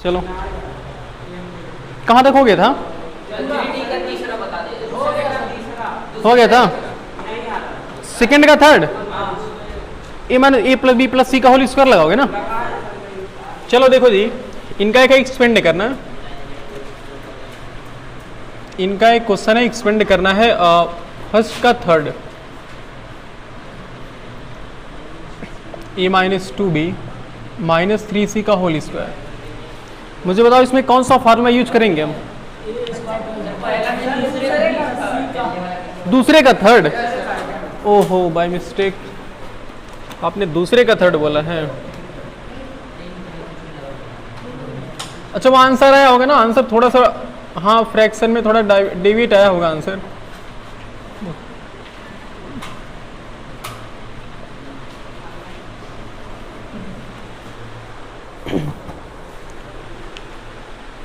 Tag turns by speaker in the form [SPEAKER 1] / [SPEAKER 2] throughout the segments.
[SPEAKER 1] चलो कहाँ तक हो गया था? हो गया था सेकंड का third A minus A plus B plus C का होल स्क्वायर लगाओगे ना। चलो देखो जी, इनका एक एक्सपेंड करना है, इनका एक क्वेश्चन है एक्सपेंड करना है फर्स्ट का third A minus 2b minus 3c का होल स्क्वायर। मुझे बताओ इसमें कौन सा फार्मूला यूज करेंगे हम? दूसरे का थर्ड। ओहो बाय मिस्टेक आपने दूसरे का थर्ड बोला है। अच्छा वो आंसर आया होगा ना, आंसर थोड़ा सा हाँ फ्रैक्शन में थोड़ा डेविएट आया होगा आंसर।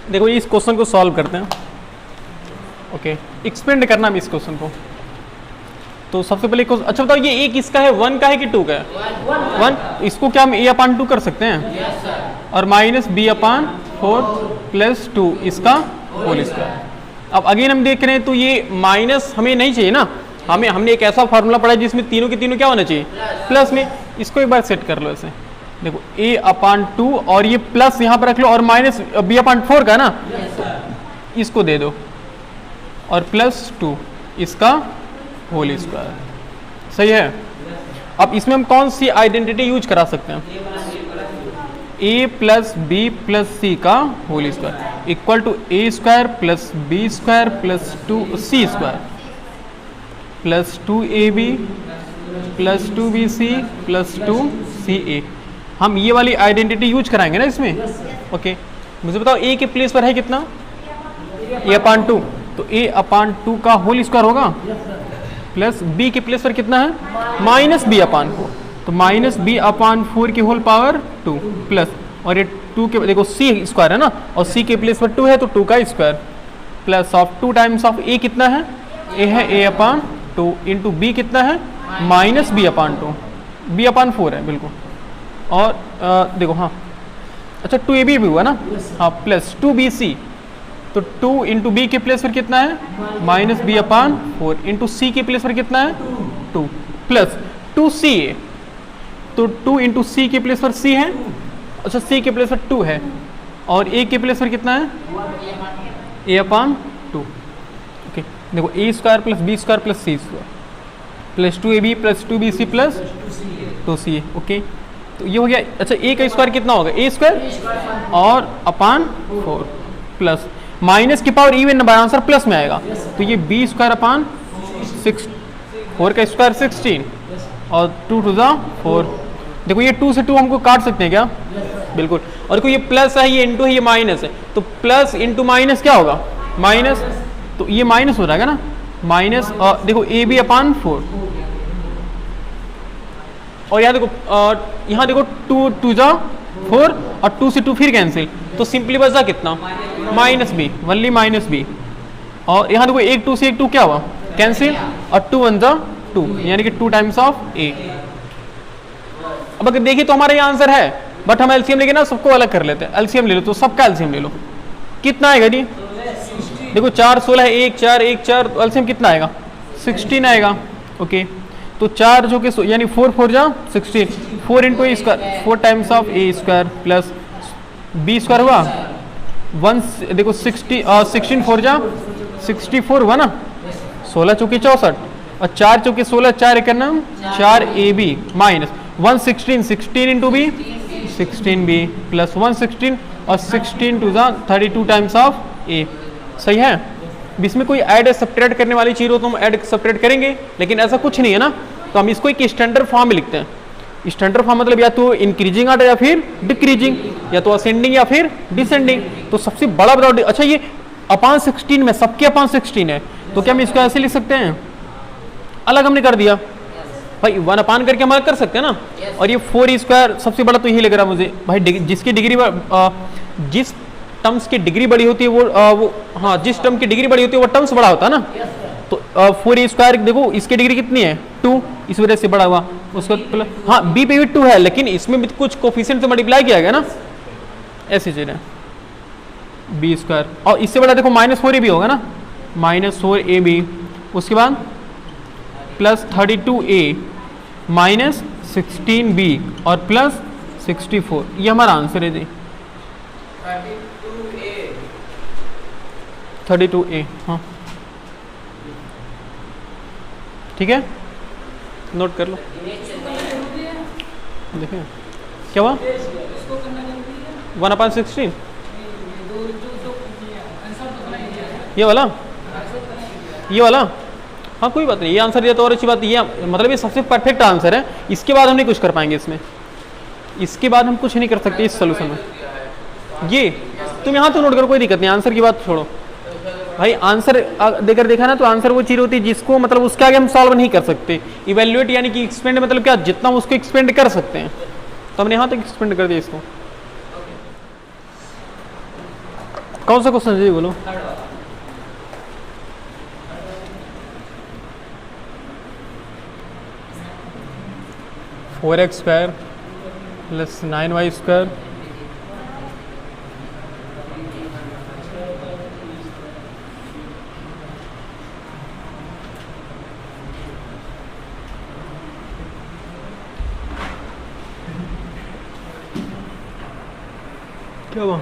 [SPEAKER 1] देखो इस क्वेश्चन को सॉल्व करते हैं। ओके एक्सपेंड करना है इस क्वेश्चन को। तो सबसे पहले अच्छा बताओ ये ए किसका है, 1 का है कि 2 का है? 1। इसको क्या हम a/2 कर सकते हैं और माइनस b/4 प्लस 2 इसका होल स्क्वायर। अब अगेन हम देख रहे हैं तो ये माइनस हमें नहीं चाहिए ना, हमने एक ऐसा फार्मूला पढ़ा है जिसमें तीनों के तीनों क्या होना चाहिए प्लस में। इसको एक बार सेट कर लो ऐसे, देखो a/2 और ये प्लस यहाँ पर रख लो और माइनस b/4 का ना तो इसको दे दो और प्लस 2 इसका होल स्क्वायर। सही है। अब इसमें हम कौन सी आइडेंटिटी यूज करा सकते हैं? a plus B plus C का whole square equal to a square plus B square plus 2c square plus 2ab plus 2bc plus 2ca। हम ये वाली आइडेंटिटी यूज कराएंगे ना इसमें। ओके मुझे बताओ a के प्लेस पर है कितना? a/2 तो a/2 का होल स्क्वायर होगा प्लस b के प्लेस पर कितना है माइनस b/4 तो माइनस b/4 की होल पावर 2 प्लस और ये 2 के देखो c स्क्वायर है ना और c के प्लेस पर 2 है तो 2 का square plus of 2 times of a कितना है a है a/2 इंटू b कितना है माइनस b/2 b/4 है बिल्कुल। और देखो हाँ अच्छा 2ab भी हुआ ना हाँ प्लस 2bc तो 2 इंटू बी के प्लेस पर कितना है माइनस b/4 इंटू सी के प्लेस पर कितना है 2 प्लस 2ca तो 2 इंटू सी के प्लेस पर c है अच्छा c के प्लेस पर 2 है और a के प्लेस पर कितना है a/2। ओके देखो a square plus b square plus c square plus 2ab plus 2bc plus 2ca। Okay तो ये हो गया। अच्छा a का स्क्वायर कितना होगा a स्क्वायर और /4 प्लस माइनस की power even number answer plus में आएगा तो ये b स्क्वायर/6 4 का स्क्वायर 16 और 2 to the 4। देखो ये 2 से 2 हमको काट सकते हैं क्या बिल्कुल। और देखो ये प्लस है ये इंटू है ये माइनस है तो प्लस इंटू माइनस क्या होगा माइनस तो ये माइनस हो जाएगा ना माइनस देखो ab/4 और यहाँ देखो 2 to the 4 और 2 से 2 फिर कैंसिल तो सिंपली बचा कितना minus B only minus B और यहाँ देखो 1 2 से 1 2 क्या हुआ कैंसिल और 2 1 2 यानी कि 2 टाइम्स ऑफ a। अब अगर देखिए तो हमारा ये आंसर है बट हम एलसीएम लेके ना सबको अलग कर लेते हैं। एलसीएम ले लो तो सबका एलसीएम ले लो कितना आएगा जी देखो 4 16 1 4 1 4 तो एलसीएम कितना आएगा 16 आएगा। ओके तो 4 जो कि यानी 4 4 जा 16 4 into a square 4 times of a square plus B square हुआ 1 देखो 16 4 जा 64 हुआ ना 16 चौकी 64 और 4 चौकी 16 4 एक नाम 4ab minus 116 16 into B 16b plus 116 और 16 to the 32 times of a। सही है। इसमें कोई ऐड सब्ट्रैक्ट करने वाली चीज़ हो तो हम ऐड सब्ट्रैक्ट करेंगे लेकिन ऐसा कुछ नहीं है ना तो हम इसको एक स्टैंडर्ड फॉर्म में लिखते हैं। स्टैंडर्ड फॉर्म मतलब या तो इंक्रीजिंग आर्डर या फिर डिक्रीजिंग या तो असेंडिंग या फिर डिसेंडिंग। तो सबसे बड़ा बताओ अच्छा ये /16 में सबके /16 है तो क्या हम इसको ऐसे लिख सकते हैं अलग हमने कर दिया भाई 1 करके हम अलग कर सकते हैं ना। और ये 4 स्क्वायर सबसे बड़ा तो यही लग रहा मुझे भाई जिसकी डिग्री जिस टर्म्स की डिग्री बड़ी होती है वो हाँ जिस टर्म की डिग्री बड़ी होती है वो टर्म्स बड़ा होता है ना। तो 4 स्क्वायर देखो इसकी डिग्री कितनी है 2 इस वजह से बड़ा हुआ उसका हाँ बी पे भी 2 है लेकिन इसमें भी कुछ कोफिशिएंट से मल्टीप्लाई किया गया ना ऐसी चीज़ है। बी स्क्वायर, और इससे बड़ा देखो -4 AB होगा ना, -4 AB, उसके बाद +32A -16B और +64, ये हमारा आंसर है जी। 32A, हाँ ठीक है, नोट कर लो। देखिए क्या हुआ, 1/16, ये वाला, ये वाला, हाँ कोई बात नहीं, ये आंसर दिया तो और अच्छी बात है, ये मतलब ये सबसे परफेक्ट आंसर है। इसके बाद हम नहीं कुछ कर पाएंगे इसमें, इसके बाद हम कुछ नहीं कर सकते इस सोल्यूशन में। ये तुम यहाँ तो नोट करो, कोई दिक्कत नहीं, आंसर की बात छोड़ो भाई। आंसर देकर देखा ना, तो आंसर वो चीज होती है जिसको मतलब उसके आगे हम सॉल्व नहीं कर सकते। इवेल्युएट यानी कि एक्सपेंड मतलब क्या, जितना उसको एक्सपेंड कर सकते हैं, तो हमने यहाँ तक एक्सपेंड कर दिया इसको। कौन सा क्वेश्चन है बोलो। Four x square plus 9y square क्या हुआ,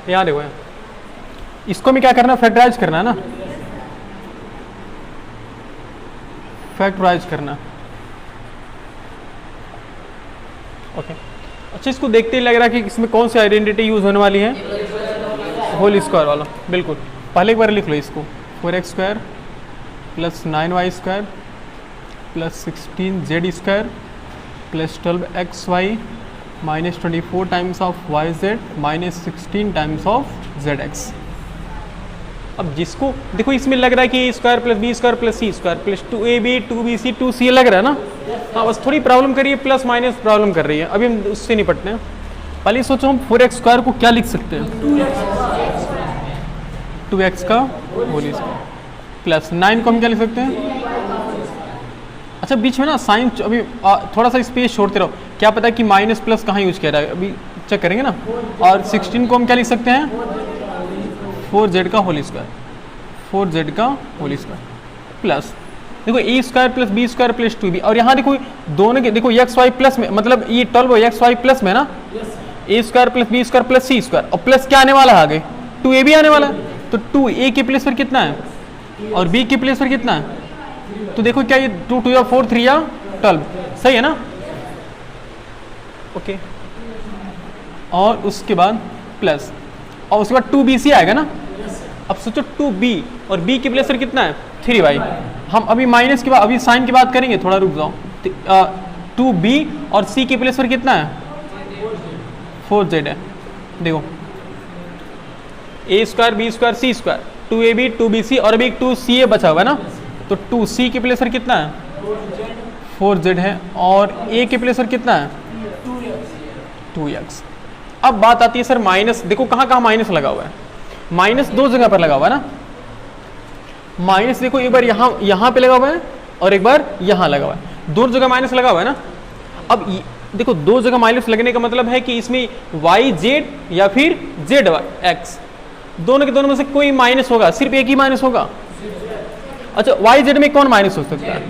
[SPEAKER 1] यहाँ देखो, इसको भी क्या करना है, फैक्टराइज करना है ना, फैक्टराइज करना। ओके अच्छा, इसको देखते ही लग रहा है कि इसमें कौन सी आइडेंटिटी यूज होने वाली है, होल स्क्वायर वाला। बिल्कुल, पहले एक बार लिख लो इसको, 4x square plus 9y square plus 16z square plus 12xy minus 24 times of yz minus 16 times of zx। अब जिसको देखो इसमें लग रहा है कि a square plus B square plus C square plus 2ab 2bc 2ca लग रहा है ना। हाँ बस थोड़ी प्रॉब्लम करिए, प्लस माइनस प्रॉब्लम कर रही है, अभी हम उससे निपटते हैं। पहले सोचो हम 4x स्क्वायर को क्या लिख सकते हैं, 2x का होल स्क्वायर प्लस 9 को हम क्या लिख सकते हैं। अच्छा बीच में ना साइन अभी थोड़ा सा स्पेस छोड़ते रहो, क्या पता कि माइनस प्लस कहाँ यूज किया जाए, अभी चेक करेंगे ना। और 16 को हम क्या लिख सकते हैं, 4z का होल स्क्वायर, 4z का होल स्क्वायर प्लस देखो A square plus B square plus 2b। और यहाँ देखो दोनों के देखो एक्स वाई प्लस में, मतलब ये 12 एक्स वाई प्लस में ना, A square plus B square plus C square, और प्लस क्या आने वाला है आगे, 2ab आने वाला है। तो 2a के प्लेस पर कितना है और b के प्लेस पर कितना है, तो देखो क्या ये 2 2 या 4 3 या 12 सही है ना। ओके और उसके बाद प्लस, और उसके बाद 2bc आएगा ना। अब सोचो 2b और b के प्लेस पर कितना है 3y। हम अभी माइनस के बाद अभी साइन की बात करेंगे, थोड़ा रुक जाओ। 2b और c के प्लेस पर कितना है 4z है। देखो a square B square C square 2ab 2bc और अभी 2ca बचा हुआ है ना, तो 2c के प्लेस पर कितना है 4z है, और a के प्लेस पर कितना है 2x। अब बात आती है सर माइनस, देखो कहाँ कहाँ माइनस लगा हुआ है, माइनस दो जगह पर लगा हुआ है ना। माइनस देखो एक बार यहाँ पे लगा हुआ है और एक बार यहाँ लगा हुआ है, दो जगह माइनस लगा हुआ है ना। अब देखो दो जगह माइनस लगने का मतलब है कि इसमें वाई जेड या फिर जेड एक्स, दोनों के दोनों में से कोई माइनस होगा, सिर्फ एक ही माइनस होगा। अच्छा वाई जेड में कौन माइनस हो सकता है,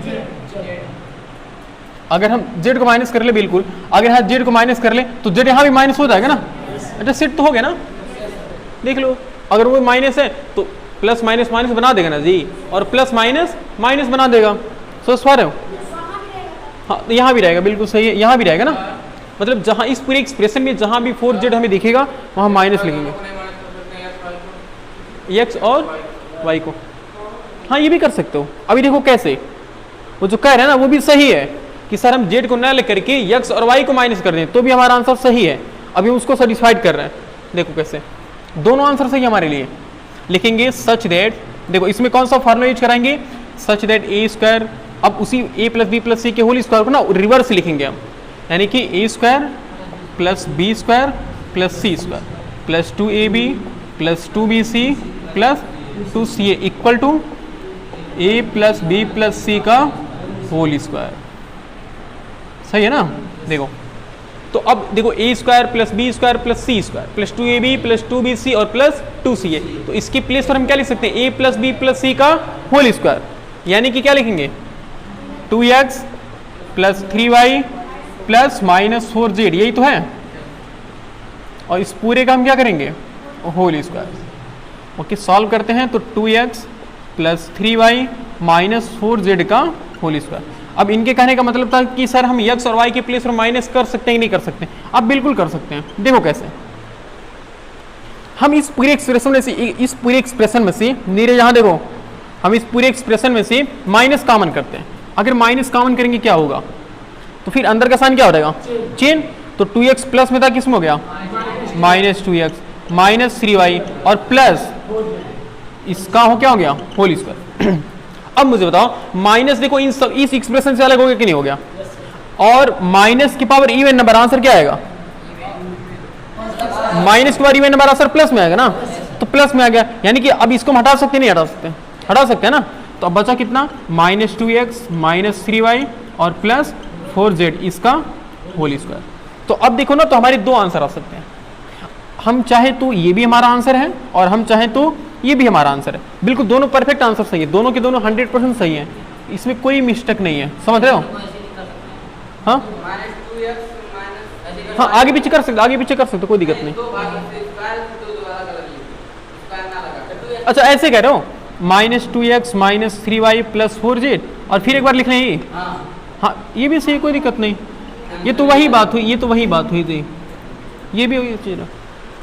[SPEAKER 1] अगर हम जेड को माइनस कर ले, बिल्कुल अगर हम जेड को माइनस कर ले तो जेड यहाँ भी माइनस हो जाएगा ना। अच्छा सेट तो हो गया ना, देख लो अगर वो माइनस है तो प्लस माइनस माइनस बना देगा ना जी, और प्लस माइनस माइनस बना देगा। सोच पा रहे हो, हाँ यहाँ भी रहेगा, बिल्कुल सही है, यहाँ भी रहेगा ना। मतलब जहाँ इस पूरे एक्सप्रेशन में जहाँ भी 4z हमें दिखेगा वहाँ माइनस लिखेंगे x और y को। हाँ ये भी कर सकते हो। अभी देखो कैसे, वो जो कह रहे हैं ना वो भी सही है कि सर हम z को न लेकर के x और y को माइनस कर दें तो भी हमारा आंसर सही है। अभी हम उसको सेटिस्फाइड कर रहे हैं, देखो कैसे दोनों आंसर सही हमारे लिए। लिखेंगे सच दैट, देखो इसमें कौन सा फॉर्मूला यूज कराएंगे, सच दैट ए स्क्वायर, अब उसी a प्लस बी प्लस सी के होल स्क्वायर को ना रिवर्स लिखेंगे हम, यानी कि A square plus B square plus C square plus 2ab plus 2bc plus 2ca equal to a plus B plus C का होल स्क्वायर। सही है ना? देखो तो अब देखो A square plus B square plus C square plus 2ab plus 2bc और plus 2ca, तो इसकी प्लेस पर हम क्या लिख सकते हैं? ए प्लस बी प्लस सी का होल स्क्वायर, यानी कि क्या लिखेंगे? 2x plus 3y plus minus 4z, यही तो है। और इस पूरे का हम क्या करेंगे? Whole square. ओके, सॉल्व करते हैं तो 2x plus 3y minus 4z का होल स्क्वायर। अब इनके कहने का मतलब था कि सर हम x और y के प्लेस पर माइनस कर सकते हैं कि नहीं कर सकते? अब बिल्कुल कर सकते हैं। देखो कैसे, हम इस पूरे एक्सप्रेशन में से नीरे यहाँ देखो, हम इस पूरे एक्सप्रेशन में से माइनस कॉमन करते हैं। अगर माइनस कॉमन करेंगे क्या होगा? तो फिर अंदर का साइन क्या हो जाएगा? चेन। तो 2x प्लस में था, किस में हो गया? माइनस 2x माइनस 3y और प्लस इसका हो क्या हो गया? Whole square. अब मुझे बताओ, माइनस देखो इन सब इस एक्सप्रेशन से अलग हो गया कि नहीं हो गया? और माइनस की पावर इवन नंबर, आंसर क्या आएगा? माइनस की power even number, answer plus में आएगा ना? तो प्लस में आ गया, यानी कि अब इसको हम हटा सकते नहीं? हटा सकते, हटा सकते हैं ना? तो अब बचा कितना? माइनस 2x माइनस 3y और प्लस 4z, इसका होल स्क्वायर। तो अब देखो ना, तो हमारे दो आंसर आ सकते हैं। हम चाहे तो ये भी हमारा आंसर है और हम चाहे तो ये भी हमारा आंसर है। बिल्कुल दोनों परफेक्ट आंसर सही है, दोनों के दोनों 100% सही है, इसमें कोई मिस्टेक नहीं है। समझ रहे हो? हाँ हाँ, आगे पीछे कर सकते, आगे पीछे कर सकते, कोई दिक्कत नहीं। अच्छा ऐसे कह रहे हो, minus 2x minus 3y plus 4z और फिर एक बार लिख लें। हाँ ये भी सही, कोई दिक्कत नहीं। ये तो वही बात हुई, ये तो वही बात हुई थी, ये भी वही चीज है।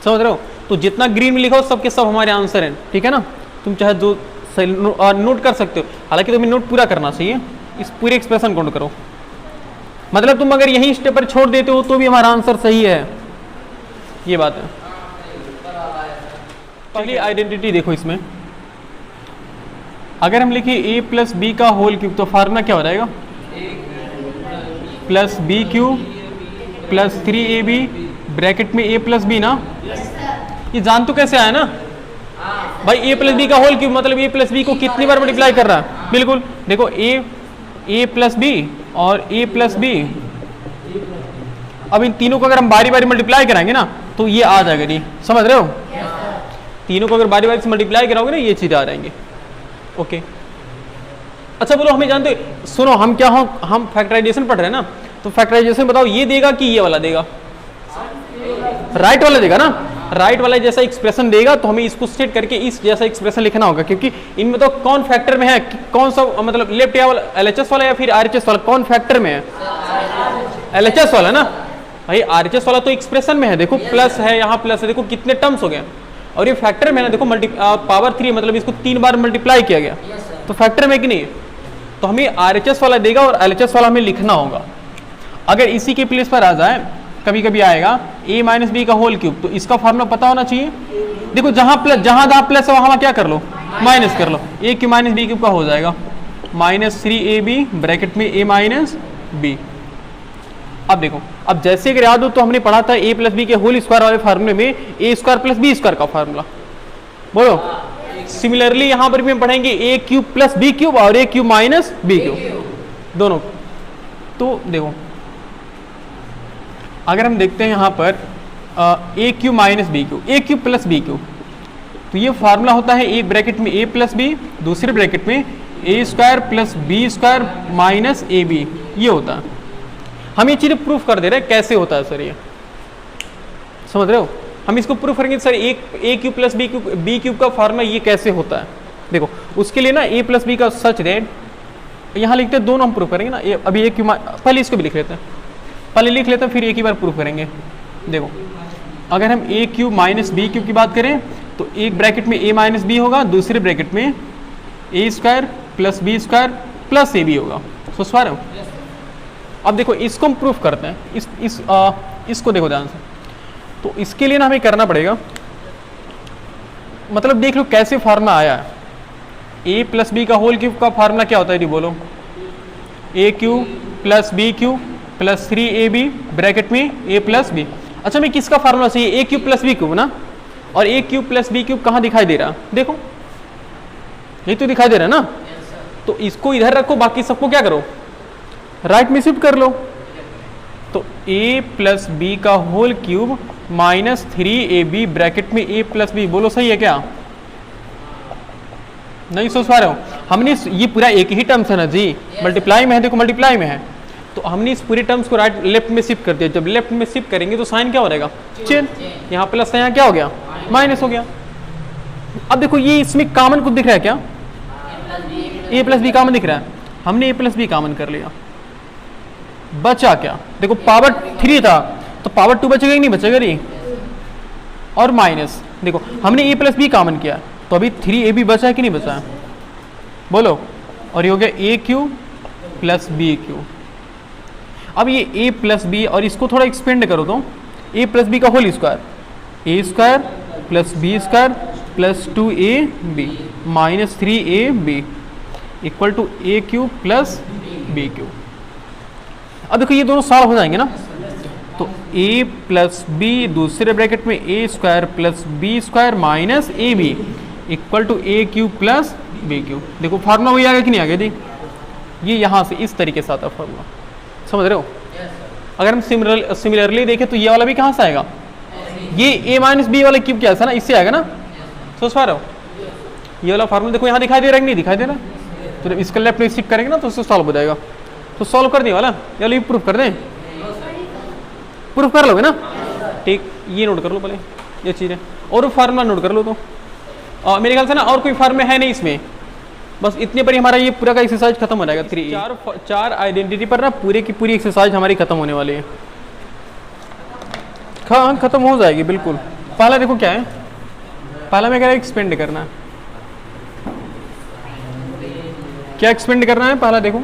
[SPEAKER 1] समझ रहे हो? तो जितना ग्रीन में लिखा हो सबके सब हमारे आंसर हैं, ठीक है ना? तुम चाहे जो नोट कर सकते हो, हालांकि तुम्हें नोट पूरा करना चाहिए, इस पूरे एक्सप्रेशन को नोट करो। मतलब तुम अगर यही स्टेप पर छोड़ देते हो तो भी हमारा आंसर सही है, ये बात है। चलिए आइडेंटिटी देखो, इसमें अगर हम लिखें a प्लस बी का होल क्यूब तो फार्मूला क्या हो जाएगा? Plus B cube plus 3ab bracket में a प्लस बी ना? ये जान तो कैसे आया ना भाई? a प्लस बी का होल क्यूब मतलब a प्लस बी को कितनी बार मल्टीप्लाई कर रहा है? बिल्कुल देखो, a प्लस बी और a प्लस बी, अब इन तीनों को अगर हम बारी बारी मल्टीप्लाई कराएंगे ना तो ये आ जाएगा। नहीं समझ रहे हो? तीनों को अगर बारी बारी से मल्टीप्लाई कराओगे ना, ये चीजें आ जाएंगे। ओके, अच्छा बोलो, हमें जानते, सुनो, हम क्या हो, हम फैक्टराइजेशन पढ़ रहे हैं ना, तो फैक्टराइजेशन बताओ, ये देगा कि ये वाला देगा? राइट वाला देगा ना? राइट वाला जैसा एक्सप्रेशन देगा तो हमें इसको सेट करके इस जैसा एक्सप्रेशन लिखना होगा, क्योंकि इनमें तो कौन फैक्टर में है, कौन सा मतलब लेफ्ट या LHS वाला या फिर RHS वाला, कौन फैक्टर में है? LHS वाला ना भाई। RHS वाला तो एक्सप्रेशन में है, देखो प्लस है, यहाँ प्लस है, देखो कितने टर्म्स हो गए। और ये फैक्टर में है ना, देखो पावर 3 मतलब इसको 3 बार मल्टीप्लाई किया गया, तो फैक्टर में कि नहीं? तो हमें RHS वाला देगा और LHS वाला हमें लिखना होगा। अगर इसी के प्लेस पर आ जाए, कभी कभी आएगा a माइनस बी का होल क्यूब, तो इसका फार्मूला पता होना चाहिए। देखो जहां प्लस है वहां क्या कर लो? माइनस कर लो। a cube minus B cube का हो जाएगा माइनस 3ab ब्रैकेट में a माइनस बी। अब देखो, अब जैसे अगर याद हो तो हमने पढ़ा था a प्लस बी के होल स्क्वायर वाले फार्मूले में a square plus B square का फार्मूला, बोलो। सिमिलरली यहां पर भी हम पढ़ेंगे a cube plus B cube और a cube minus B cube दोनों। तो देखो अगर हम देखते हैं यहाँ पर a cube minus B cube, a cube plus B cube, तो ये फार्मूला होता है एक ब्रैकेट में a प्लस बी, दूसरे ब्रैकेट में a square plus B square minus A B, ये होता है। हम ये चीज़ें प्रूफ कर दे रहे हैं, कैसे होता है सर ये? समझ रहे हो? हम इसको प्रूफ करेंगे sir, a cube plus B cube का फार्मूला ये कैसे होता है। देखो उसके लिए ना a प्लस बी का सच दैट, यहाँ लिखते हैं, दोनों हम प्रूफ करेंगे ना। अभी a क्यूब, पहले इसको भी लिख लेते हैं, पहले लिख लेते हैं, फिर एक ही बार प्रूफ करेंगे। देखो अगर हम a cube minus B cube की बात करें तो एक ब्रैकेट में a माइनस बी होगा, दूसरे ब्रैकेट में a square plus B square plus A B होगा। समझ पा रहे हो? अब देखो इसको हम प्रूफ करते हैं, इसको देखो ध्यान से। तो इसके लिए ना हमें करना पड़ेगा, मतलब देख लो कैसे फार्मूला आया है। a प्लस बी का होल क्यूब का फार्मूला क्या होता है? बोलो, a cube plus B cube plus 3ab bracket में a प्लस बी। अच्छा मैं किसका फार्मूला चाहिए? a cube plus B cube ना। और a cube plus B cube कहाँ दिखाई दे रहा? देखो यही तो दिखाई दे रहा है ना। तो इसको इधर रखो, बाकी सबको क्या करो? राइट में शिफ्ट कर लो। तो a प्लस बी का whole cube minus 3ab bracket में a प्लस बी, बोलो सही है क्या? नहीं सोच पा रहे हो? हमने ये पूरा एक ही टर्म्स है ना जी, मल्टीप्लाई में है, देखो मल्टीप्लाई में है, तो हमने इस पूरे टर्म्स को राइट लेफ्ट में शिफ्ट कर दिया। जब लेफ्ट में शिफ्ट करेंगे तो साइन क्या हो जाएगा? चेंज। यहाँ प्लस है, यहाँ क्या हो गया? माइनस हो गया। अब देखो ये इसमें कॉमन कुछ दिख रहा है क्या? a प्लस बी कॉमन दिख रहा है, हमने a प्लस बी कॉमन कर लिया, बचा क्या? देखो पावर 3 था तो पावर 2 बचेगा कि नहीं बचेगा? नहीं। और माइनस, देखो हमने a प्लस बी कॉमन किया तो अभी 3ab बचा है कि नहीं बचा है? बोलो। और ये हो गया a cube plus B cube. अब ये a प्लस बी और इसको थोड़ा एक्सपेंड करो तो a प्लस बी का whole square, a square plus B square plus 2ab minus 3ab equal to a cube plus B cube. अब देखो ये दोनों सॉल्व हो जाएंगे ना, तो a प्लस बी दूसरे ब्रैकेट में a square plus B square minus ab equal to a cube plus B cube. देखो फार्मूला वही आ गया कि नहीं आ गया जी? ये यहाँ से इस तरीके से आता है फार्मूला, समझ रहे हो? अगर हम सिमिलरली देखें तो ये वाला भी कहाँ से आएगा? ये a माइनस बी वाला क्यूब क्या है ना, इससे आएगा ना, सोच पा रहे हो? ये वाला फार्मूला देखो यहाँ दिखाई दे रहा है कि नहीं दिखाई दे रहा? तो जब इसका लेफ्ट में शिफ्ट करेंगे ना तो उससे सॉल्व हो जाएगा। तो सॉल्व कर दिया वाला, या ये प्रूफ कर दें? प्रूफ कर लोगे ना? ठीक, ये नोट कर लो पहले ये चीज़ें, और फार्मूला नोट कर लो। तो मेरे ख्याल से ना और कोई फार्मूला है नहीं इसमें, बस इतने पर ही हमारा ये पूरा का एक्सरसाइज खत्म हो जाएगा। चार आइडेंटिटी पर ना पूरे की पूरी एक्सरसाइज हमारी खत्म होने वाली है। हाँ खत्म हो जाएगी बिल्कुल। पहला देखो क्या है, पहला मैं कह रहा एक्सपेंड करना है। क्या एक्सपेंड करना है? पहला देखो,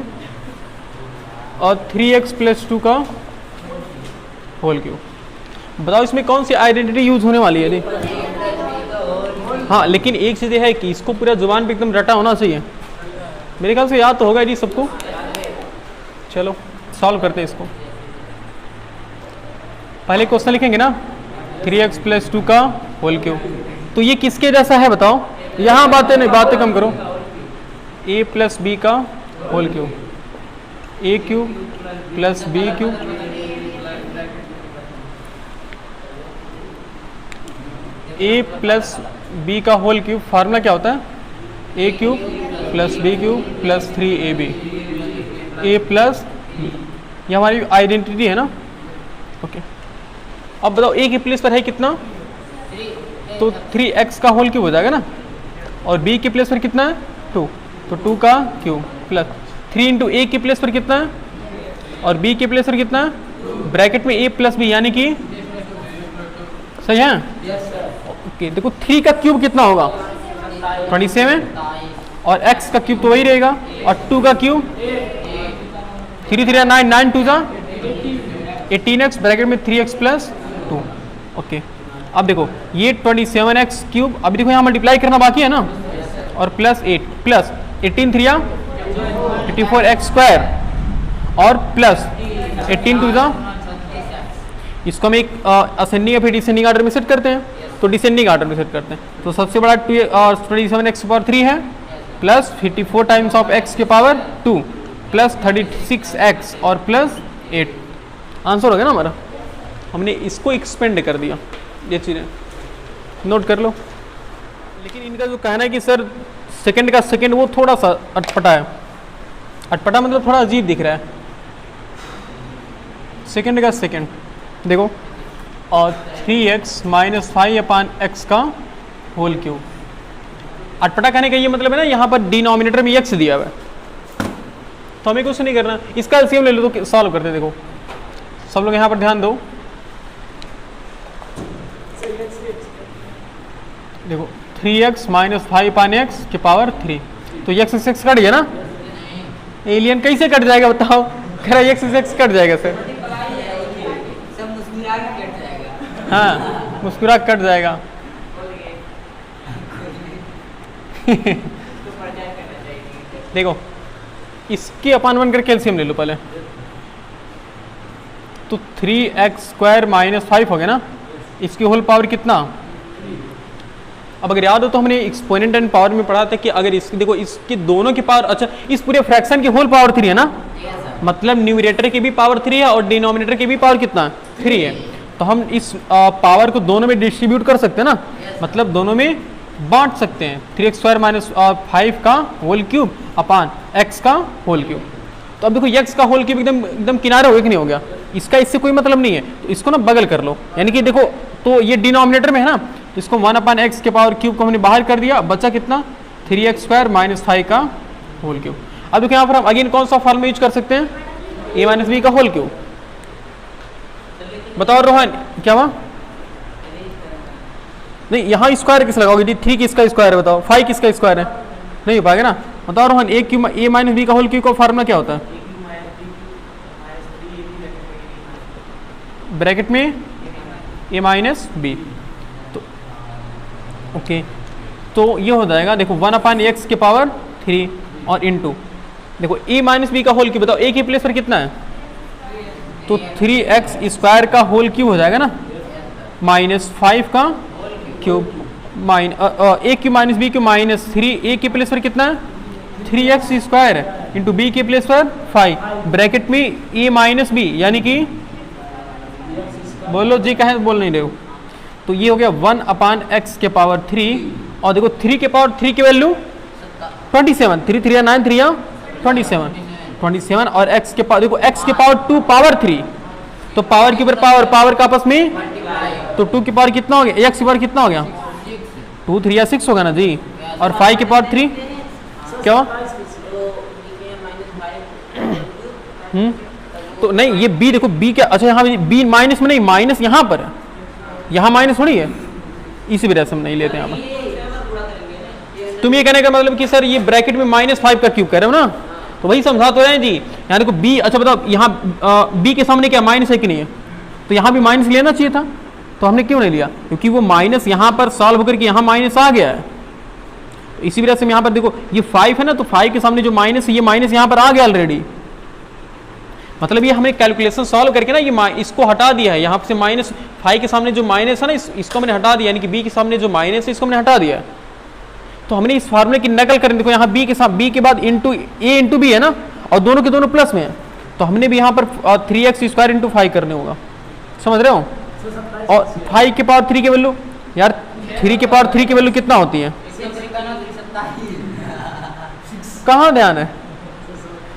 [SPEAKER 1] और 3x प्लस 2 का होल क्यूब। बताओ इसमें कौन सी आइडेंटिटी यूज होने वाली है? हाँ लेकिन एक चीज़ है कि इसको पूरा जुबान पे एकदम रटा होना चाहिए। मेरे ख्याल से याद तो होगा जी सबको। चलो सॉल्व करते हैं इसको। पहले क्वेश्चन लिखेंगे ना, 3x प्लस 2 का होल क्यूब। तो ये किसके जैसा है बताओ? यहाँ बातें नहीं, बातें कम करो। a प्लस बी का whole cube, a cube plus B cube a plus B का होल क्यूब। फार्मूला क्या होता है? a cube plus B cube plus 3ab a plus b. ये हमारी आइडेंटिटी है ना। ओके अब बताओ a के प्लेस पर है कितना? तो 3x का होल क्यूब हो जाएगा ना, और b के प्लेस पर कितना है? 2, तो 2 का क्यूब प्लस 3 इंटू a के प्लेस पर कितना है, और b के प्लेस पर कितना है? ब्रैकेट में a प्लस बी, यानी कि सही है? ओके देखो 3 का क्यूब कितना होगा? 27, और x का क्यूब तो वही रहेगा, और 2 का क्यूब 3 3 9 9 2 जा 18x ब्रैकेट में 3x प्लस 2। ओके अब देखो ये 27x क्यूब, अभी देखो यहाँ मल्टीप्लाई करना बाकी है ना, और प्लस 8 प्लस 18 3 84x स्क्वायर और प्लस 18 2 जा, इसको हम एक असेंडिंग या फिर डिसेंडिंग ऑर्डर में सेट करते हैं, तो डिसेंडिंग ऑर्डर में सेट करते हैं। तो सबसे बड़ा 27x पावर 3 है, प्लस 54 टाइम्स ऑफ x के पावर 2 प्लस 36x और प्लस 8। आंसर हो गया ना हमारा। हमने इसको एक्सपेंड कर दिया, ये चीज़ें नोट कर लो। लेकिन इनका जो कहना है कि सर सेकंड का सेकंड वो थोड़ा सा अटपटा है। अटपटा मतलब थोड़ा अजीब दिख रहा है। सेकंड का सेकंड देखो, और 3x माइनस 5/x का होल क्यूब। अटपटा कहने का ये मतलब है ना, यहाँ पर डिनोमिनेटर में x दिया हुआ है, तो हमें कुछ नहीं करना। इसका एलसीएम ले लो तो सॉल्व करते हैं। देखो सब लोग यहाँ पर ध्यान दो, देखो 3x माइनस 5/x के पावर 3, तो x कट गया ना। एलियन कैसे कट जाएगा बताओ? कह रहा x कट जाएगा सर। हाँ मुस्कुरा कट जाएगा। देखो इसके अपान 1 करके एलसीएम ले लो पहले, तो 3x स्क्वायर माइनस 5 हो गया ना। इसकी होल पावर कितना? अब अगर याद हो तो हमने एक्सपोनेंट एंड पावर में पढ़ा था कि अगर इसकी देखो इसके दोनों की पावर, अच्छा इस पूरे फ्रैक्शन की होल पावर 3 है ना, मतलब न्यूमरेटर की भी पावर 3 है और डिनोमिनेटर की भी पावर कितना है 3 है। तो हम इस पावर को दोनों में डिस्ट्रीब्यूट कर सकते हैं ना, मतलब दोनों में बांट सकते हैं। 3x² माइनस 5 का होल क्यूब अपान x का होल क्यूब। तो अब देखो x का होल क्यूब एकदम एकदम किनारे हो गया कि नहीं हो गया, इसका इससे कोई मतलब नहीं है, तो इसको ना बगल कर लो। यानी कि देखो तो ये डिनोमिनेटर में है ना, तो इसको 1/x के पावर क्यूब को हमने बाहर कर दिया, बचा कितना 3x² माइनस 5 का होल क्यूब। अब देखो यहाँ पर हम अगेन कौन सा फॉर्मूला यूज कर सकते हैं, a माइनस बी का होल क्यूब। बताओ रोहन क्या हुआ, नहीं यहाँ स्क्वायर किस लगाओगे जी, 3 किसका स्क्वायर है बताओ, 5 किसका स्क्वायर है, नहीं हो पाएगा ना। बताओ रोहन a माइनस बी का होल क्यूब का फार्मूला क्या होता है, ब्रैकेट में a माइनस बी। तो ओके, तो ये हो जाएगा देखो 1/x के पावर 3 और इनटू देखो a माइनस बी का होल क्यूब। बताओ a की प्लेस पर कितना है, तो 3x² का होल क्यूब हो जाएगा ना, माइनस 5 का cube a cube minus B cube minus 3, a की प्लेस पर कितना है 3x² इंटू b की प्लेस पर 5 ब्रैकेट में a माइनस बी, यानी कि बोलो जी कहें बोल नहीं रहे हो। तो ये हो गया 1/x के पावर 3 और देखो 3 के पावर 3 की वैल्यू 27, 3 3 9 3 27 और x के पावर देखो x के पावर 2 पावर 3, तो पावर के ऊपर पावर का आपस में, तो 2 की पावर कितना हो गया, x की पावर कितना हो गया 2 3 6 होगा ना जी, और 5 की पावर 3 क्या तो नहीं ये b देखो b क्या, अच्छा यहाँ b माइनस में नहीं, माइनस यहाँ पर है, यहाँ माइनस थोड़ी है, इसी वजह से हम नहीं लेते यहाँ पर। तुम ये कहने का मतलब कि सर ये ब्रैकेट में -5 का क्यूब कह रहे हो ना, तो वही समझा तो रहे हैं जी। यहाँ देखो b, अच्छा बताओ यहाँ b के सामने क्या माइनस है कि नहीं है, तो यहाँ भी माइनस लेना चाहिए था, तो हमने क्यों नहीं लिया, क्योंकि वो माइनस यहाँ पर सॉल्व होकर के यहाँ माइनस आ गया है। तो इसी वजह से यहाँ पर देखो ये 5 है ना, तो 5 के सामने जो माइनस है ये माइनस यहाँ पर आ गया ऑलरेडी, मतलब ये हमने कैलकुलेशन सॉल्व करके ना ये इसको हटा दिया है, यहाँ से -5 के सामने जो माइनस है ना इसको हमने हटा दिया, यानी कि b के सामने जो माइनस है इसको हमने हटा दिया। तो हमने इस फार्मूले की नकल करें, देखो यहाँ b के साथ b के बाद इंटू a इंटू बी है ना, और दोनों के दोनों प्लस में है, तो हमने भी यहाँ पर 3x² इंटू 5 करने होगा, समझ रहे हो। और 5 के पावर 3 की वैल्यू यार 3 के पावर 3 की वैल्यू कितना होती है, कहाँ ध्यान है,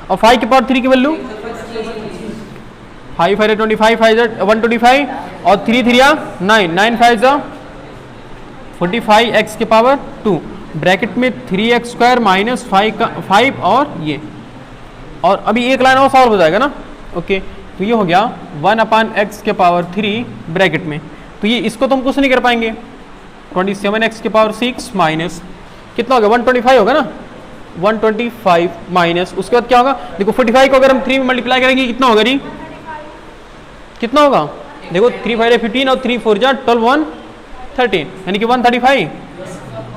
[SPEAKER 1] और 5 के पावर 3 की वैल्यू 5 5 25 125 और 3 3 9 9 5 45 x के पावर 2 ब्रैकेट में 3x² माइनस 5 और ये, और अभी एक लाइन और सॉल्व हो जाएगा ना। ओके, तो ये हो गया 1/x के पावर 3 ब्रैकेट में, तो ये इसको तो हम कुछ नहीं कर पाएंगे, 27x के पावर 6 माइनस कितना होगा 125 होगा ना, 125 माइनस उसके बाद क्या होगा देखो 45 को अगर हम 3 में मल्टीप्लाई करेंगे कितना होगा जी, कितना होगा देखो 3 5 15 और 3 4 12 1 13 यानी कि 135,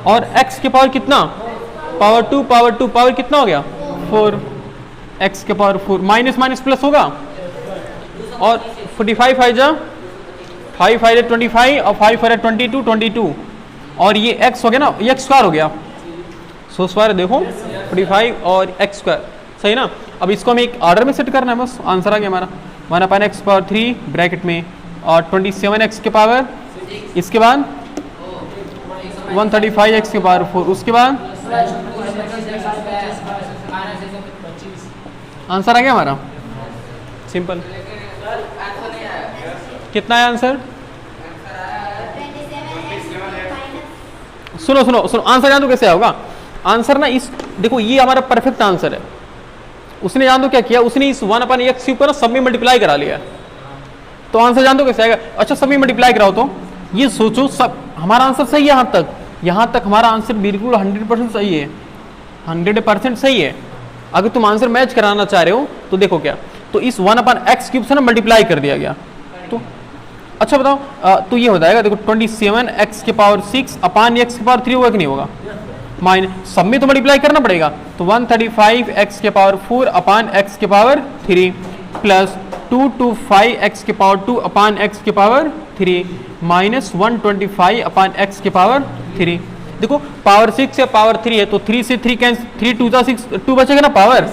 [SPEAKER 1] और x के पावर कितना पावर 2 पावर कितना हो गया 4, x के पावर 4 माइनस माइनस प्लस होगा, और 45 5 5 5 25 और 5 4 22 और ये x हो गया ना, ये x² हो गया, सो स्क्वायर देखो 45 और x², सही ना। अब इसको हमें एक ऑर्डर में सेट करना है, बस आंसर आ गया हमारा 1/x पावर 3 ब्रैकेट में और 27x के पावर, इसके बाद 135x के पावर 4, उसके बाद आंसर आ गया हमारा, सिंपल। कितना है आंसर, सुनो सुनो सुनो आंसर जान दो कैसे होगा आंसर ना, इस देखो ये हमारा परफेक्ट आंसर है, उसने जान दो क्या किया, उसने इस 1/x पर सब में मल्टीप्लाई करा लिया, तो आंसर जान दो कैसे आएगा। अच्छा सब में मल्टीप्लाई कराओ, तो ये सोचो सब हमारा आंसर सही है, यहाँ तक हमारा आंसर बिल्कुल 100% सही है, 100% सही है। अगर तुम आंसर मैच कराना चाह रहे हो तो देखो क्या, तो इस 1/x³ से ना मल्टीप्लाई कर दिया गया, तो अच्छा बताओ तो ये हो जाएगा देखो 27x के पावर 6 अपान x के पावर 3 होगा कि नहीं होगा, माइनस सब में तो मल्टीप्लाई करना पड़ेगा, तो 135x के पावर 4 अपान x के पावर 3 प्लस 225x के पावर 2 अपान x के पावर 3 माइनस 125 अपान x के पावर 3, देखो पावर 6 या पावर 3 है तो 3 से 3 कैंसिल, 3 2 जा 6, 2 बचेगा ना पावर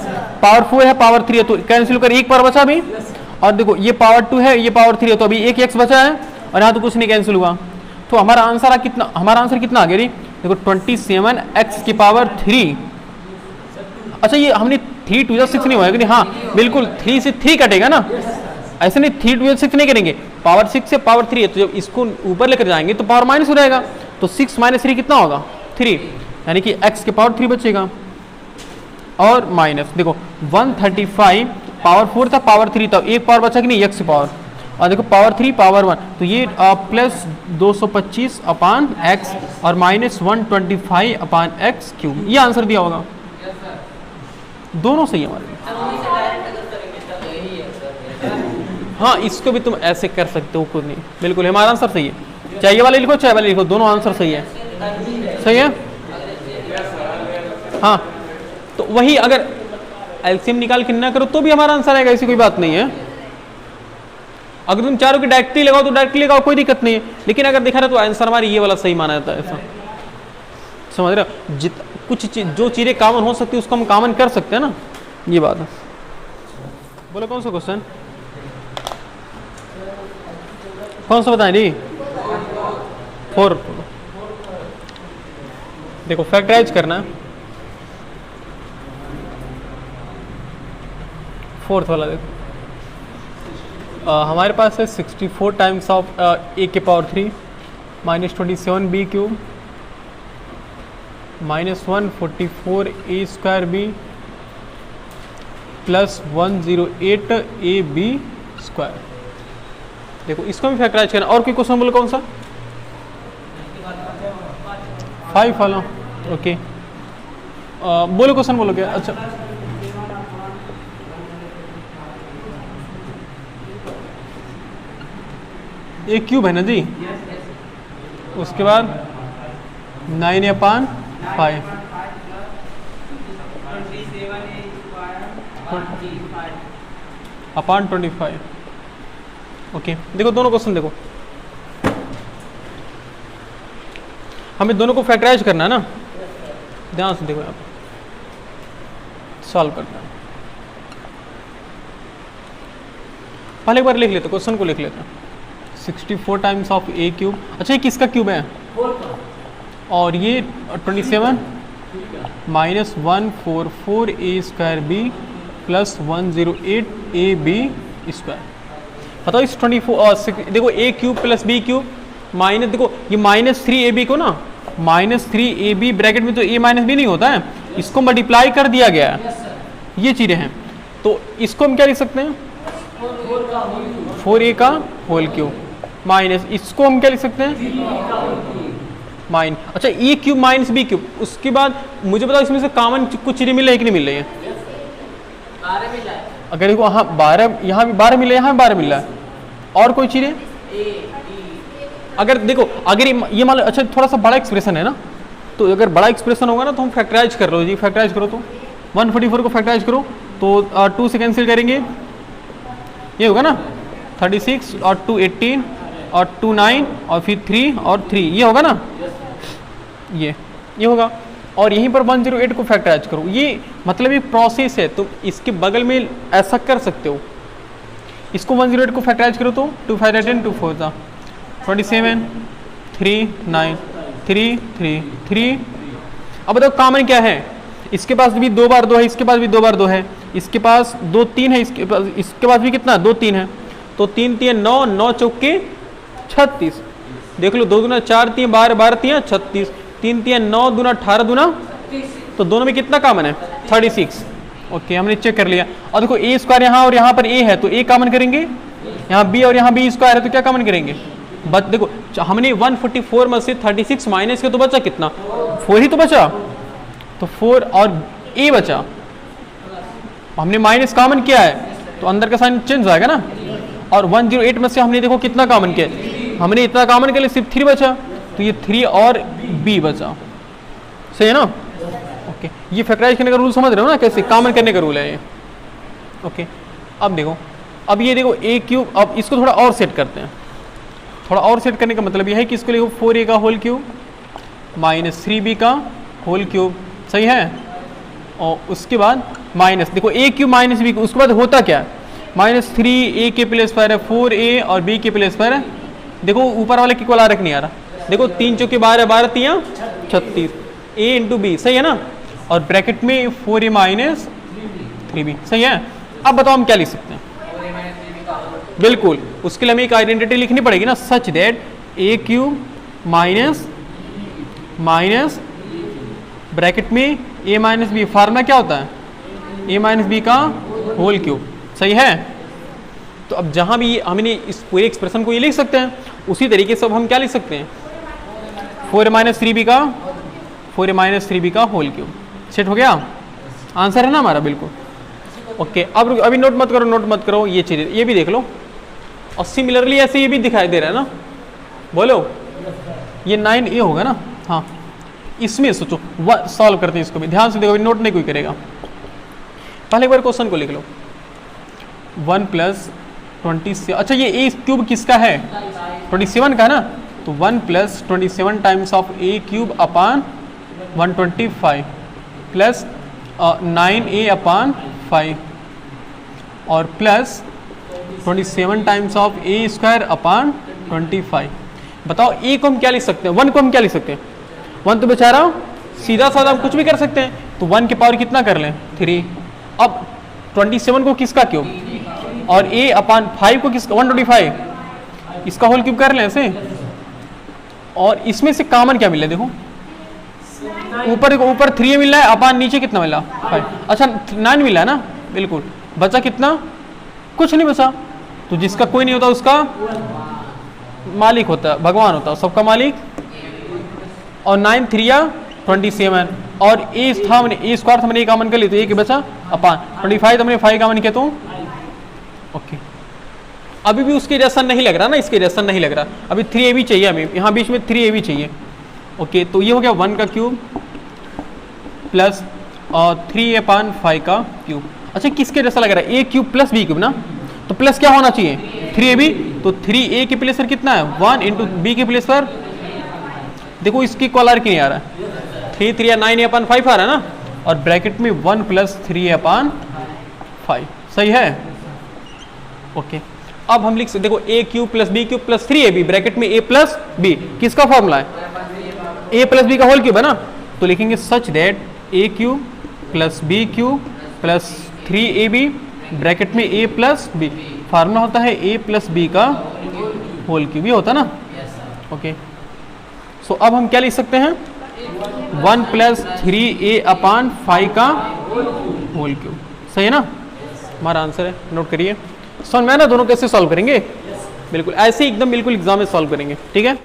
[SPEAKER 1] 4 है, पावर 3 है तो कैंसिल कर, एक पावर बचा अभी। और देखो ये पावर 2 है, ये पावर 3 है तो अभी एक x बचा है और यहाँ तो कुछ नहीं कैंसिल हुआ। तो हमारा आंसर कितना, हमारा आंसर कितना आ गया री? देखो 27x की पावर 3। अच्छा ये हमने 3 2 जा 6 नहीं हुआ है, हाँ बिल्कुल 3 से 3 कटेगा ना, ऐसे नहीं 3 2 जा 6 नहीं करेंगे, पावर 6 से पावर 3 है तो जब इसको ऊपर लेकर जाएंगे तो पावर माइनस हो जाएगा, तो 6 - 3 कितना होगा? 3, यानी कि x के पावर 3 बचेगा। और माइनस देखो 135 पावर 4 था, पावर 3 था, एक पावर बचा कि नहीं x की पावर, और देखो पावर 3 पावर 1 तो ये प्लस 225 अपान x और माइनस 125 अपान x क्यूब, ये आंसर दिया होगा। दोनों सही है हमारे लिए। हाँ इसको भी तुम ऐसे कर सकते हो, खुद नहीं, बिल्कुल हमारा आंसर सही है, चाहे ये वाले लिखो चाहे वाले लिखो, दोनों आंसर सही है। सही है हाँ, तो वही अगर एलसीएम निकाल के ना करो तो भी हमारा आंसर आएगा, ऐसी कोई बात नहीं है। अगर तुम चारों की डायरेक्टली लगाओ तो डायरेक्टली लगाओ, कोई दिक्कत नहीं है, लेकिन अगर देखा रहे तो आंसर हमारी ये वाला सही माना जाता है, ऐसा समझ रहे हो? कुछ जो चीजें कॉमन हो सकती है उसको हम कॉमन कर सकते हैं ना, ये बात है। बोलो कौन सा क्वेश्चन, कौन सा बताएं दी? 4। देखो फैक्टराइज करना है, 4th वाला देखो। हमारे पास है 64 टाइम्स ऑफ a के power 3 minus 27 b cube minus 144 a square b plus 108 a b square. देखो इसको भी फैक्टराइज करना। और कोई क्वेश्चन बोलो कौन सा? 5 वाला, ओके। बोलो क्वेश्चन बोलो क्या? अच्छा ये क्यूब है ना जी, उसके बाद 9/5 अपान 25। ओके देखो दोनों क्वेश्चन देखो, हमें दोनों को फैक्टराइज करना है ना, ध्यान से देखो यहाँ पे सॉल्व करना है। पहले एक बार लिख लेते, क्वेश्चन को लिख लेते हैं। 64 टाइम्स ऑफ a क्यूब, अच्छा ये किसका क्यूब है? और ये 27 minus 144 a square b plus 108 a b square. बताओ इस 24 देखो a cube plus b cube minus, देखो ये माइनस 3ab को ना, माइनस 3ab ब्रैकेट में तो a माइनस b नहीं होता है, इसको मल्टीप्लाई कर दिया गया है, ये चीज़ें हैं। तो इसको हम क्या लिख सकते हैं? 4a का होल क्यूब माइनस, इसको हम क्या लिख सकते हैं? माइन, अच्छा ए क्यूब माइनस बी क्यूब। उसके बाद मुझे बताओ इसमें से कॉमन कुछ चीज़ें मिल रही है कि नहीं मिल रही है? अगर देखो हाँ 12, यहाँ भी 12 मिल रहा है, यहाँ 12 मिल रहा है, और कोई चीज़ें? अगर देखो अगर ये मान लो, अच्छा थोड़ा सा बड़ा एक्सप्रेशन है ना, तो अगर बड़ा एक्सप्रेशन होगा ना तो हम फैक्टराइज कर लो जी, फैक्टराइज करो तो 144 को फैक्टराइज करो तो 2 से कैंसिल करेंगे, ये होगा ना 36 और 2 18 और 2 9 और फिर 3 और 3, ये होगा ना, ये होगा। और यहीं पर 108 को फैक्टराइज करो, ये मतलब ये प्रोसेस है, तो इसके बगल में ऐसा कर सकते हो, इसको 108 को फैक्टराइज करो तो 2 5 10 2 4 27 3 9 3 3 3। अब बताओ कॉमन क्या है? इसके पास भी 2 बार 2 है, इसके पास भी 2 बार 2 है, इसके पास 2 3 है, इसके पास भी कितना 2 3 है, तो 3 3 9 9 चौके 36। देख लो 2 दूना 4 3 12 12 3 36, 3 3 9 दूना 18 दूना, तो दोनों में कितना कॉमन है? 36। ओके हमने चेक कर लिया। और देखो ए स्क्वायर यहाँ और यहाँ पर ए है तो ए कॉमन करेंगे, यहाँ बी और यहाँ बी स्क्वायर है तो क्या कॉमन करेंगे? बट देखो हमने 144 में से 36 माइनस के तो बचा कितना? 4 ही तो बचा, तो 4 और ए बचा, हमने माइनस कॉमन किया है तो अंदर का साइन चेंज आएगा ना। और 108 में से हमने देखो कितना कॉमन किया, हमने इतना कॉमन के लिए सिर्फ 3 बचा, तो ये 3 और b बचा, सही है ना। ओके ये फैक्टराइज करने का रूल समझ रहे हो ना, कैसे कॉमन करने का रूल है ये। ओके अब देखो, अब ये देखो a क्यूब, अब इसको थोड़ा और सेट करते हैं। थोड़ा और सेट करने का मतलब ये है कि इसको लिखो 4a का होल क्यूब माइनस 3b का होल क्यूब, सही है। और उसके बाद माइनस, देखो a क्यूब माइनस b, उसके बाद होता क्या है, माइनस 3a के प्लस स्क्वायर है 4a और b के प्लस स्क्वायर है। देखो ऊपर वाले की कोई आरक नहीं आ रहा, देखो 3 चौके 12, 12 तियां 36, a इंटू बी, सही है ना। और ब्रैकेट में 4a माइनस 3b, सही है। अब बताओ हम क्या लिख सकते हैं। बिल्कुल, उसके लिए हमें एक आइडेंटिटी लिखनी पड़ेगी ना, such that a cube minus minus bracket में a माइनस बी, फार्मूला क्या होता है, a माइनस बी का होल क्यूब, सही है। तो अब जहां भी हमने इस पूरे एक्सप्रेशन को ये लिख सकते हैं, उसी तरीके से अब हम क्या लिख सकते हैं, 4a माइनस 3b का, 4a माइनस 3b का होल क्यूब। सेट हो गया, आंसर है ना हमारा, बिल्कुल ओके। अब अभी नोट मत करो, नोट मत करो, ये चीज़ ये भी देख लो। और सिमिलरली ऐसे ये भी दिखाई दे रहा है ना, बोलो ये 9a होगा ना, हाँ इसमें सोचो सॉल्व करते हैं इसको भी, ध्यान से देखो, नोट नहीं कोई करेगा। पहले एक बार क्वेश्चन को लिख लो, 1 प्लस 27, अच्छा ये a क्यूब किसका है, 27 का है ना, तो 1 plus 27 times of a cube upon 125 plus 9a अपान 5 और plus 27 times of a square upon 25। बताओ a को हम क्या लिख सकते हैं, 1 को हम क्या लिख सकते हैं, 1 तो बेचारा सीधा साधा हम कुछ भी कर सकते हैं, तो 1 के पावर कितना कर लें 3। अब 27 को किसका क्यूब और a अपान 5 को किसका 125, इसका होल क्यूब कर लें ऐसे। और इसमें से कॉमन क्या मिला, देखो ऊपर 3 मिल रहा है, अपान नीचे कितना मिला 5, अच्छा 9 मिला है ना, बिल्कुल। बचा कितना, कुछ नहीं बचा। तो जिसका कोई नहीं होता उसका मालिक होता है, भगवान होता है, सबका मालिक। और 9 3 27 और a था, मैंने a स्क्वायर था, मैंने a कॉमन कर ली तो a के बचा अपान 25, तो मैंने 5 कॉमन किया तो ओके। अभी भी उसके जैसा नहीं लग रहा ना, इसके जैसा नहीं लग रहा, अभी 3a भी चाहिए हमें, यहाँ बीच में 3a भी चाहिए ओके। तो ये हो गया 1 का क्यूब प्लस 3a अपान 5 का क्यूब। अच्छा किसके जैसा लग रहा है, a cube plus b cube ना, तो प्लस क्या होना चाहिए 3ab, तो 3a के प्लेस पर कितना है 1 इंटू b के प्लेस पर, देखो इसकी कॉलर क्यों नहीं आ रहा है, 3 3 9a अपान 5 आ रहा है ना, और ब्रैकेट में 1 प्लस 3a अपान 5, सही है ओके। अब हम लिख सकते, देखो a cube plus b cube plus 3ab bracket में a प्लस b, किसका फॉर्मूला है a प्लस b का होल क्यूब है ना, तो लिखेंगे such that a cube plus b cube plus 3ab bracket में a प्लस b, फार्मूला होता है a प्लस b का होल क्यूब, ये होता ना ओके। सो अब हम क्या लिख सकते हैं 1 प्लस 3a अपान 5 का होल क्यूब, सही है ना, हमारा आंसर है। नोट करिए, समझ में ना दोनों कैसे सॉल्व करेंगे, बिल्कुल ऐसे एकदम बिल्कुल एग्जाम में सॉल्व करेंगे, ठीक है।